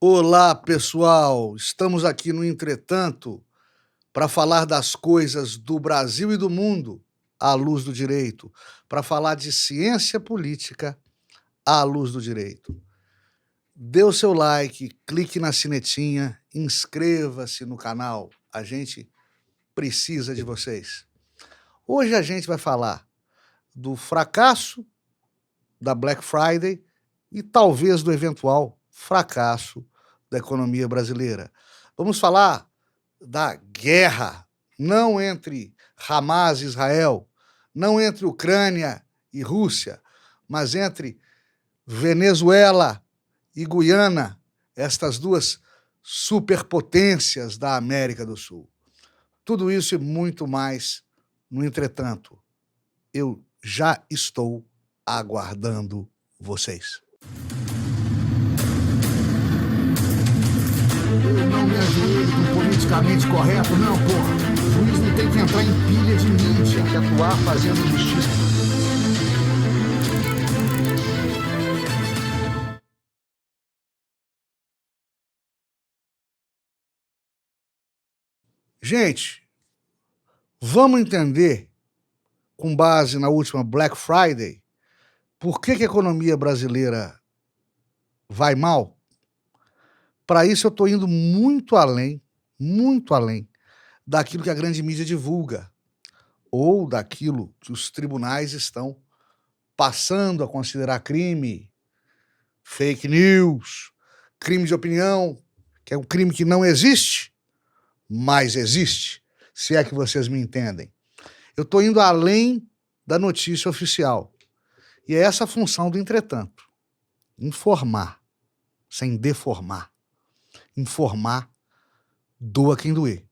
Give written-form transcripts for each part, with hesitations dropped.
Olá, pessoal! Estamos aqui no Entretanto para falar das coisas do Brasil e do mundo à luz do direito, para falar de ciência política à luz do direito. Dê o seu like, clique na sinetinha, inscreva-se no canal. A gente precisa de vocês. Hoje a gente vai falar do fracasso da Black Friday e talvez do eventual fracasso da economia brasileira. Vamos falar da guerra, não entre Hamas e Israel, não entre Ucrânia e Rússia, mas entre Venezuela e Guiana, estas duas superpotências da América do Sul. Tudo isso e muito mais no Entretanto. Eu já estou aguardando vocês. Eu não me ajoelho com politicamente correto, não, porra. O juiz não tem que entrar em pilha de mídia, que atuar fazendo justiça. Gente, vamos entender, com base na última Black Friday, por que a economia brasileira vai mal? Para isso eu estou indo muito além daquilo que a grande mídia divulga, ou daquilo que os tribunais estão passando a considerar crime, fake news, crime de opinião, que é um crime que não existe, mas existe, se é que vocês me entendem. Eu estou indo além da notícia oficial. E é essa a função do Entretanto: informar, sem deformar. Informar doa quem doer.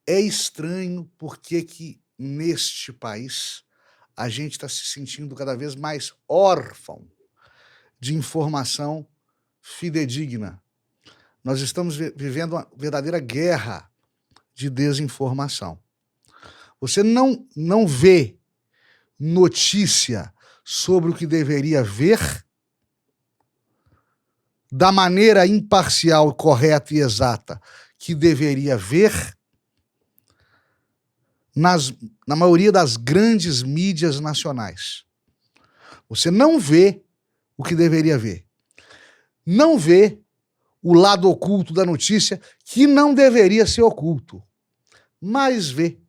É estranho porque que neste país a gente está se sentindo cada vez mais órfão de informação fidedigna. Nós estamos vivendo uma verdadeira guerra de desinformação. Você não vê notícia sobre o que deveria ver da maneira imparcial, correta e exata que deveria ver na maioria das grandes mídias nacionais. Você não vê o que deveria ver. Não vê o lado oculto da notícia, que não deveria ser oculto, mas vê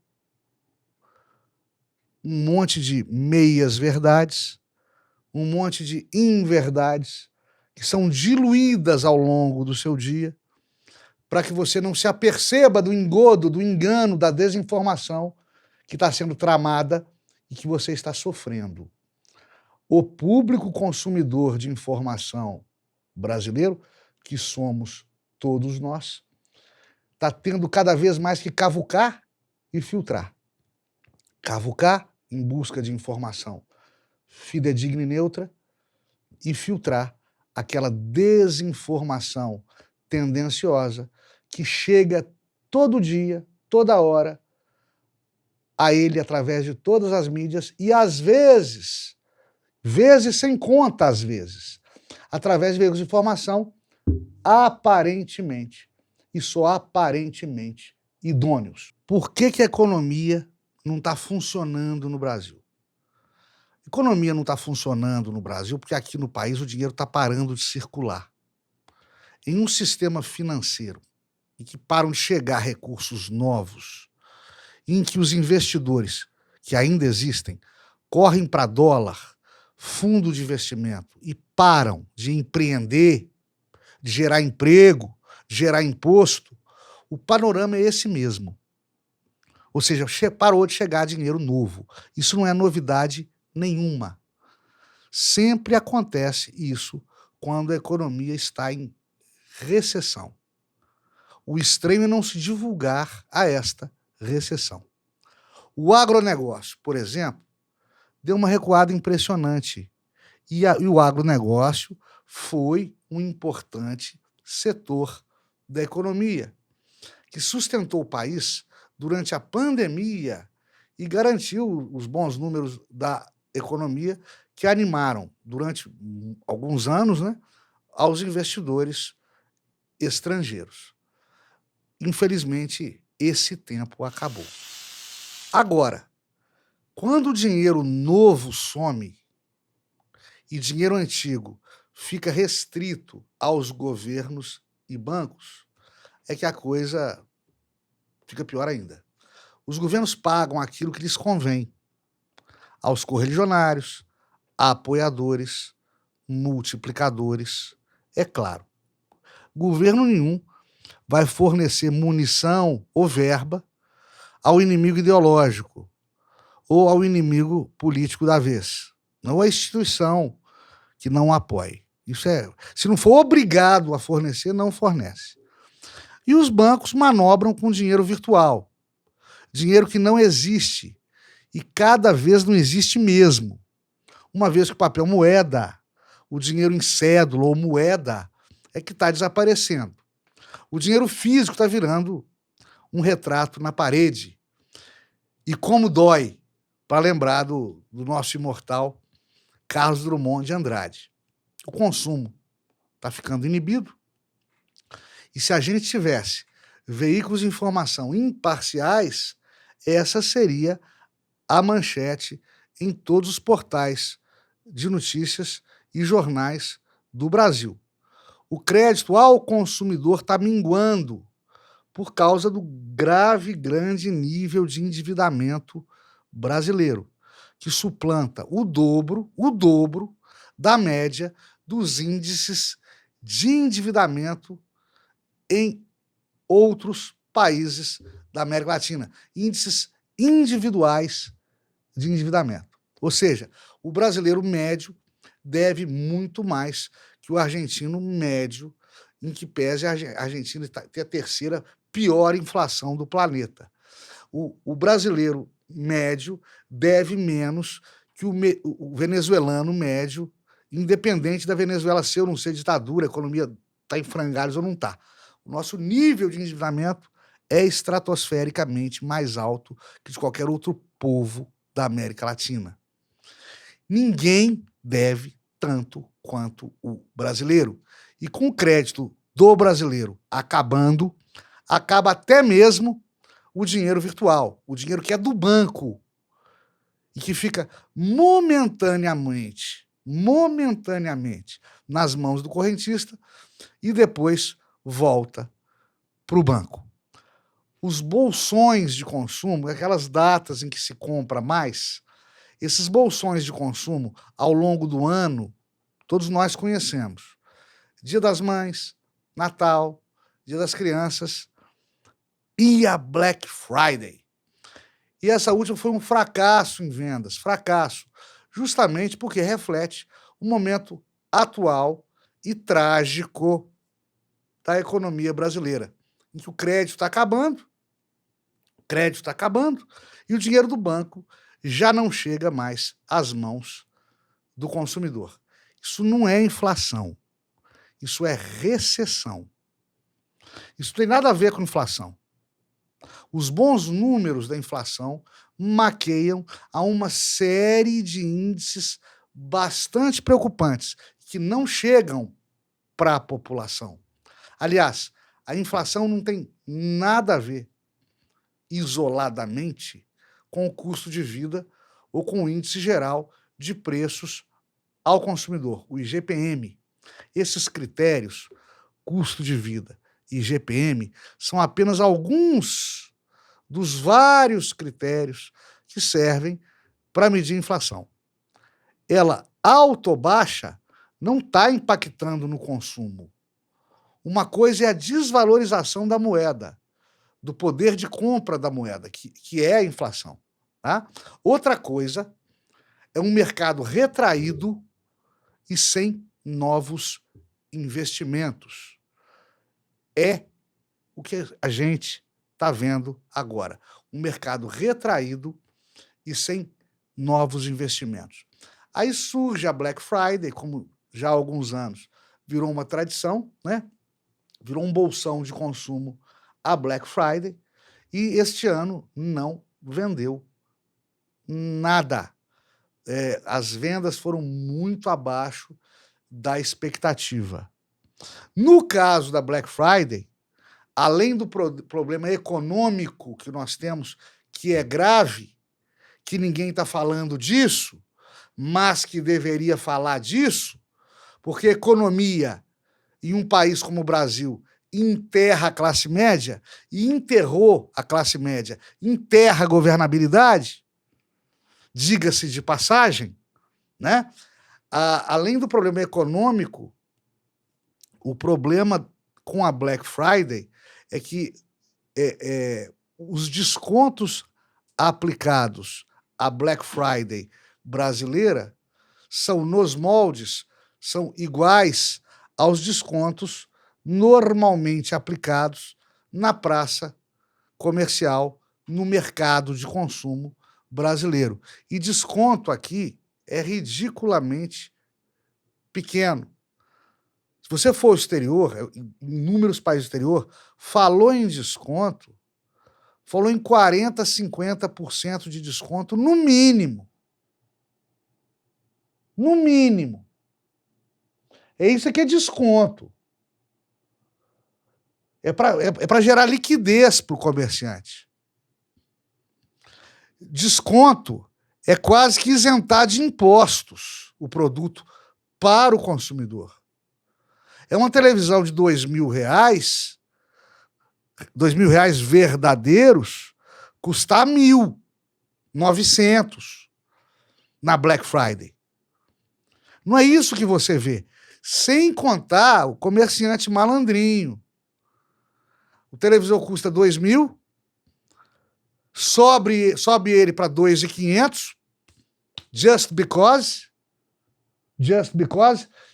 um monte de meias-verdades, um monte de inverdades, que são diluídas ao longo do seu dia, para que você não se aperceba do engodo, do engano, da desinformação que está sendo tramada e que você está sofrendo. O público consumidor de informação brasileiro, que somos todos nós, está tendo cada vez mais que cavucar e filtrar. Cavucar em busca de informação fidedigna e neutra e filtrar aquela desinformação tendenciosa que chega todo dia, toda hora, a ele através de todas as mídias e, às vezes sem conta, às vezes, através de veículos de informação aparentemente, e só aparentemente, idôneos. Por que a economia não está funcionando no Brasil? A economia não está funcionando no Brasil porque aqui no país o dinheiro está parando de circular. Em um sistema financeiro em que param de chegar recursos novos, em que os investidores, que ainda existem, correm para dólar, fundo de investimento e param de empreender, de gerar emprego, de gerar imposto, o panorama é esse mesmo. Ou seja, parou de chegar dinheiro novo. Isso não é novidade nenhuma. Sempre acontece isso quando a economia está em recessão. O estranho é não se divulgar a esta recessão. O agronegócio, por exemplo, deu uma recuada impressionante. E o agronegócio foi um importante setor da economia, que sustentou o país durante a pandemia e garantiu os bons números da economia que animaram, durante alguns anos, aos investidores estrangeiros. Infelizmente, esse tempo acabou. Agora, quando o dinheiro novo some e dinheiro antigo fica restrito aos governos e bancos, é que a coisa fica pior ainda. Os governos pagam aquilo que lhes convém aos correligionários, a apoiadores, multiplicadores. É claro, governo nenhum vai fornecer munição ou verba ao inimigo ideológico ou ao inimigo político da vez. Não a instituição que não apoie. Isso é, se não for obrigado a fornecer, não fornece. E os bancos manobram com dinheiro virtual, dinheiro que não existe e cada vez não existe mesmo. Uma vez que o papel moeda, o dinheiro em cédula ou moeda é que está desaparecendo. O dinheiro físico está virando um retrato na parede. E como dói, para lembrar do nosso imortal Carlos Drummond de Andrade. O consumo está ficando inibido. E se a gente tivesse veículos de informação imparciais, essa seria a manchete em todos os portais de notícias e jornais do Brasil. O crédito ao consumidor está minguando por causa do grande nível de endividamento brasileiro, que suplanta o dobro da média dos índices de endividamento em outros países da América Latina, índices individuais de endividamento. Ou seja, o brasileiro médio deve muito mais que o argentino médio, em que pese a Argentina ter a terceira pior inflação do planeta. O brasileiro médio deve menos que o venezuelano médio, independente da Venezuela ser ou não ser ditadura, a economia está em frangalhos ou não está. O nosso nível de endividamento é estratosfericamente mais alto que de qualquer outro povo da América Latina. Ninguém deve tanto quanto o brasileiro. E com o crédito do brasileiro acabando, acaba até mesmo o dinheiro virtual, o dinheiro que é do banco e que fica momentaneamente nas mãos do correntista e depois volta para o banco. Os bolsões de consumo, aquelas datas em que se compra mais, esses bolsões de consumo ao longo do ano, todos nós conhecemos. Dia das Mães, Natal, Dia das Crianças e a Black Friday. E essa última foi um fracasso em vendas, justamente porque reflete o momento atual e trágico da economia brasileira, em que o crédito está acabando e o dinheiro do banco já não chega mais às mãos do consumidor. Isso não é inflação, isso é recessão. Isso não tem nada a ver com inflação. Os bons números da inflação maqueiam a uma série de índices bastante preocupantes que não chegam para a população. Aliás, a inflação não tem nada a ver isoladamente com o custo de vida ou com o índice geral de preços ao consumidor, o IGPM. Esses critérios, custo de vida e IGPM, são apenas alguns dos vários critérios que servem para medir a inflação. Ela, alta ou baixa, não está impactando no consumo. Uma coisa é a desvalorização da moeda, do poder de compra da moeda, que é a inflação. Tá? Outra coisa é um mercado retraído e sem novos investimentos. É o que a gente está vendo agora. Um mercado retraído e sem novos investimentos. Aí surge a Black Friday, como já há alguns anos virou uma tradição, né? Virou um bolsão de consumo a Black Friday, e este ano não vendeu nada. As vendas foram muito abaixo da expectativa. No caso da Black Friday, além do problema econômico que nós temos, que é grave, que ninguém está falando disso, mas que deveria falar disso, porque economia em um país como o Brasil enterra a classe média e enterrou a classe média, enterra a governabilidade, diga-se de passagem, né? Além do problema econômico, o problema com a Black Friday é que os descontos aplicados à Black Friday brasileira são nos moldes, são iguais aos descontos normalmente aplicados na praça comercial, no mercado de consumo brasileiro. E desconto aqui é ridiculamente pequeno. Se você for ao exterior, em inúmeros países do exterior, falou em desconto, falou em 40%, 50% de desconto, no mínimo. No mínimo. Isso aqui é desconto. É para gerar liquidez para o comerciante. Desconto é quase que isentar de impostos o produto para o consumidor. É uma televisão de R$2.000, R$2.000 verdadeiros, custar 1.900 na Black Friday. Não é isso que você vê. Sem contar o comerciante malandrinho. O televisor custa 2.000, sobe ele para 2.500, just because,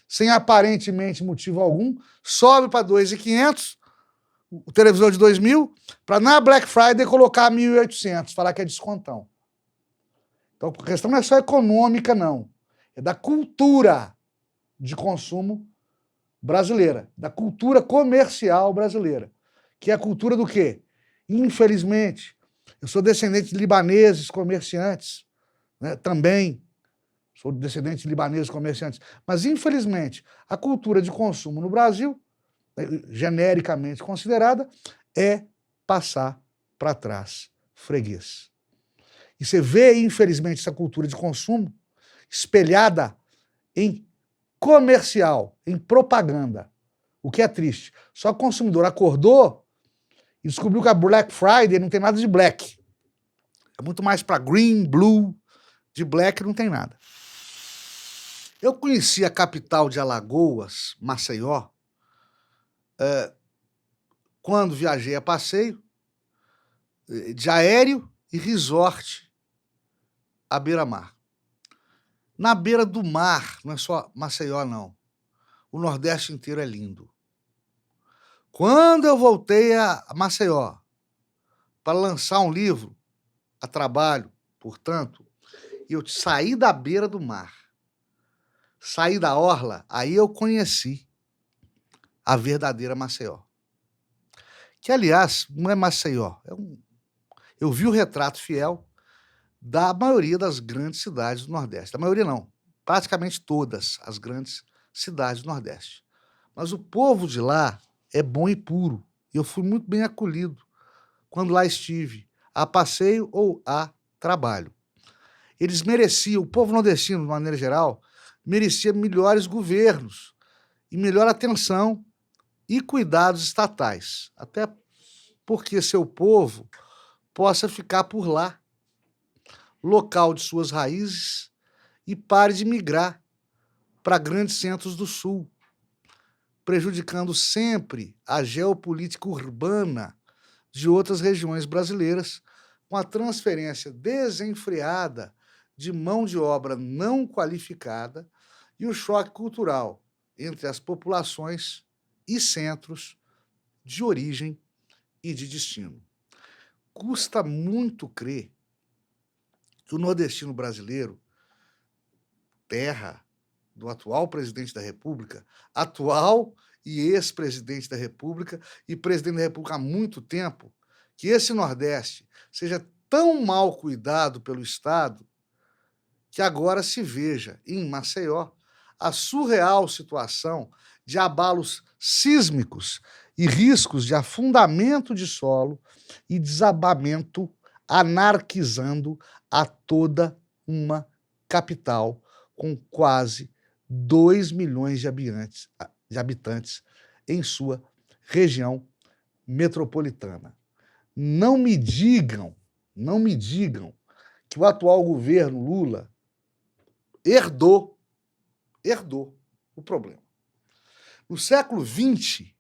sem aparentemente motivo algum, sobe para 2.500, o televisor de 2.000, para na Black Friday colocar 1.800, falar que é descontão. Então a questão não é só econômica, não. É da cultura de consumo brasileira, da cultura comercial brasileira. Que é a cultura do quê? Infelizmente, eu sou descendente de libaneses comerciantes, né? Também sou descendente de libaneses comerciantes, mas infelizmente a cultura de consumo no Brasil, genericamente considerada, é passar para trás freguês. E você vê, infelizmente, essa cultura de consumo espelhada em comercial, em propaganda, o que é triste. Só que o consumidor acordou e descobriu que a Black Friday não tem nada de black. É muito mais para green, blue, de black não tem nada. Eu conheci a capital de Alagoas, Maceió, quando viajei a passeio, de aéreo e resort à beira-mar. Na beira do mar, não é só Maceió, não. O Nordeste inteiro é lindo. Quando eu voltei a Maceió para lançar um livro a trabalho, portanto, eu saí da beira do mar, saí da orla, aí eu conheci a verdadeira Maceió. Que, aliás, não é Maceió. Eu vi o retrato fiel da maioria das grandes cidades do Nordeste. Da maioria não, praticamente todas as grandes cidades do Nordeste. Mas o povo de lá é bom e puro. E eu fui muito bem acolhido quando lá estive, a passeio ou a trabalho. Eles mereciam, o povo nordestino, de maneira geral, merecia melhores governos e melhor atenção e cuidados estatais, até porque seu povo possa ficar por lá, local de suas raízes, e pare de migrar para grandes centros do Sul, prejudicando sempre a geopolítica urbana de outras regiões brasileiras, com a transferência desenfreada de mão de obra não qualificada e o choque cultural entre as populações e centros de origem e de destino. Custa muito crer que o nordestino brasileiro, terra do atual presidente da República, atual e ex-presidente da República e presidente da República há muito tempo, que esse Nordeste seja tão mal cuidado pelo Estado que agora se veja em Maceió a surreal situação de abalos sísmicos e riscos de afundamento de solo e desabamento, anarquizando a toda uma capital com quase 2 milhões de habitantes em sua região metropolitana. Não me digam que o atual governo Lula herdou o problema. No século XX,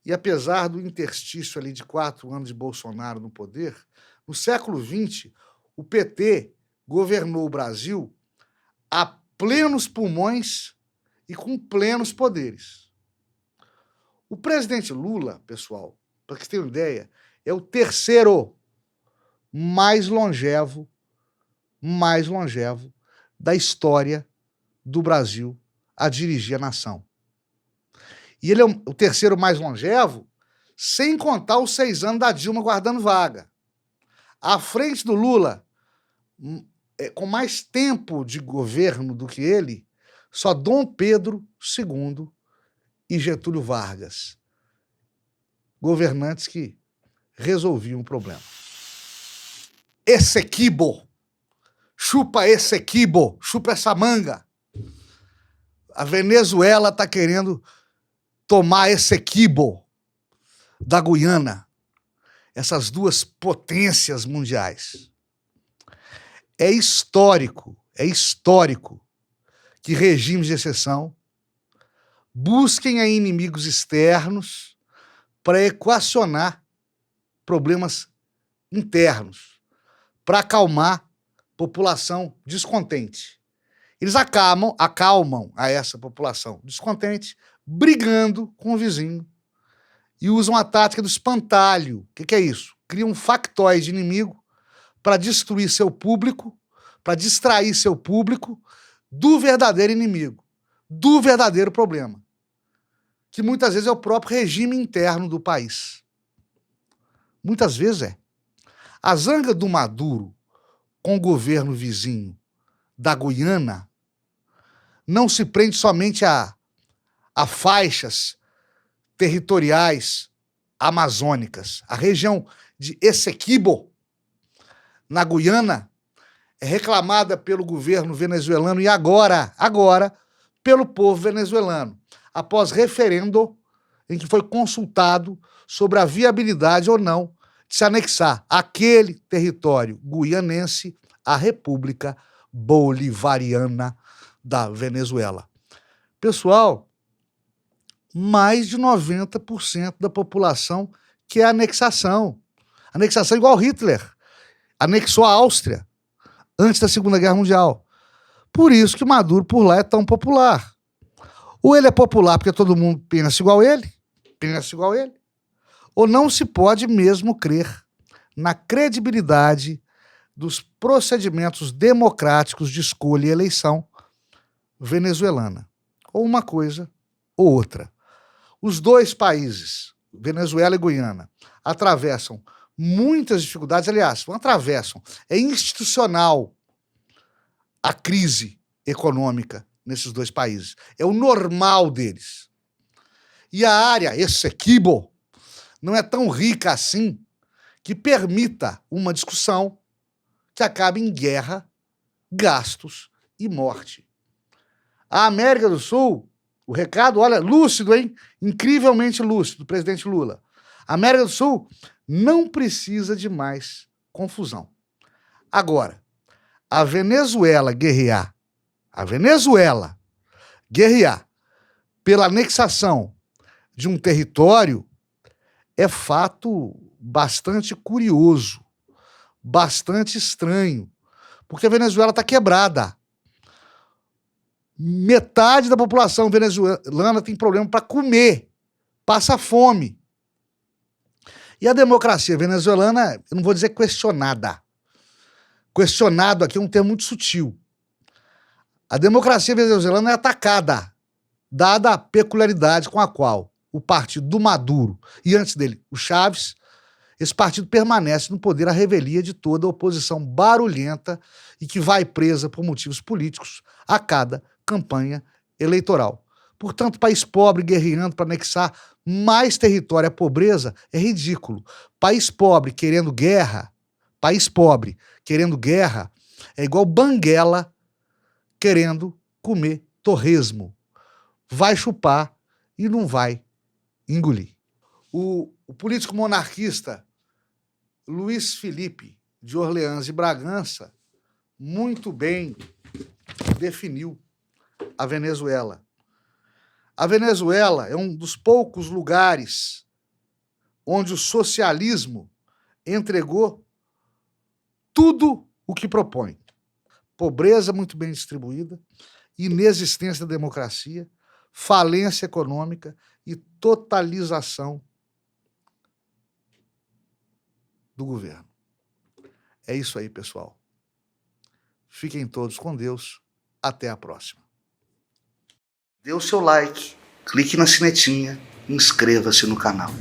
e apesar do interstício ali de 4 anos de Bolsonaro no poder, no século XX, o PT governou o Brasil a plenos pulmões e com plenos poderes. O presidente Lula, pessoal, para que vocês tenham ideia, é o terceiro mais longevo da história do Brasil a dirigir a nação. E ele é o terceiro mais longevo, sem contar os 6 anos da Dilma guardando vaga. À frente do Lula, com mais tempo de governo do que ele, só Dom Pedro II e Getúlio Vargas. Governantes que resolviam o problema. Essequibo. Chupa Essequibo. Chupa essa manga. A Venezuela está querendo tomar Essequibo da Guiana. Essas duas potências mundiais. É histórico que regimes de exceção busquem aí inimigos externos para equacionar problemas internos, para acalmar população descontente. Eles acalmam a essa população descontente brigando com o vizinho e usam a tática do espantalho. O que é isso? Criam um factoide inimigo para destruir seu público, para distrair seu público do verdadeiro inimigo, do verdadeiro problema, que muitas vezes é o próprio regime interno do país. Muitas vezes é. A zanga do Maduro com o governo vizinho da Guiana não se prende somente a faixas territoriais amazônicas. A região de Essequibo, na Guiana, é reclamada pelo governo venezuelano e agora, pelo povo venezuelano, após referendo em que foi consultado sobre a viabilidade ou não de se anexar aquele território guianense à República Bolivariana da Venezuela. Pessoal, mais de 90% da população quer anexação. Anexação igual Hitler anexou a Áustria antes da Segunda Guerra Mundial. Por isso que Maduro por lá é tão popular. Ou ele é popular porque todo mundo pensa igual ele, ou não se pode mesmo crer na credibilidade dos procedimentos democráticos de escolha e eleição venezuelana. Ou uma coisa ou outra. Os dois países, Venezuela e Guiana, atravessam muitas dificuldades, aliás, não atravessam, é institucional a crise econômica nesses dois países. É o normal deles. E a área Essequibo não é tão rica assim que permita uma discussão que acabe em guerra, gastos e morte. A América do Sul, o recado, olha, lúcido, hein? Incrivelmente lúcido, do presidente Lula. A América do Sul não precisa de mais confusão. Agora, a Venezuela guerrear pela anexação de um território é fato bastante curioso, bastante estranho, porque a Venezuela está quebrada. Metade da população venezuelana tem problema para comer, passa fome. E a democracia venezuelana, eu não vou dizer questionada. Questionado aqui é um termo muito sutil. A democracia venezuelana é atacada, dada a peculiaridade com a qual o partido do Maduro e antes dele o Chávez, esse partido permanece no poder à revelia de toda a oposição barulhenta e que vai presa por motivos políticos a cada campanha eleitoral. Portanto, país pobre guerreando para anexar mais território à pobreza é ridículo. País pobre querendo guerra é igual banguela querendo comer torresmo. Vai chupar e não vai engolir. O político monarquista Luiz Felipe de Orleans e Bragança muito bem definiu a Venezuela. A Venezuela é um dos poucos lugares onde o socialismo entregou tudo o que propõe. Pobreza muito bem distribuída, inexistência da democracia, falência econômica e totalização do governo. É isso aí, pessoal. Fiquem todos com Deus. Até a próxima. Dê o seu like, clique na sinetinha e inscreva-se no canal.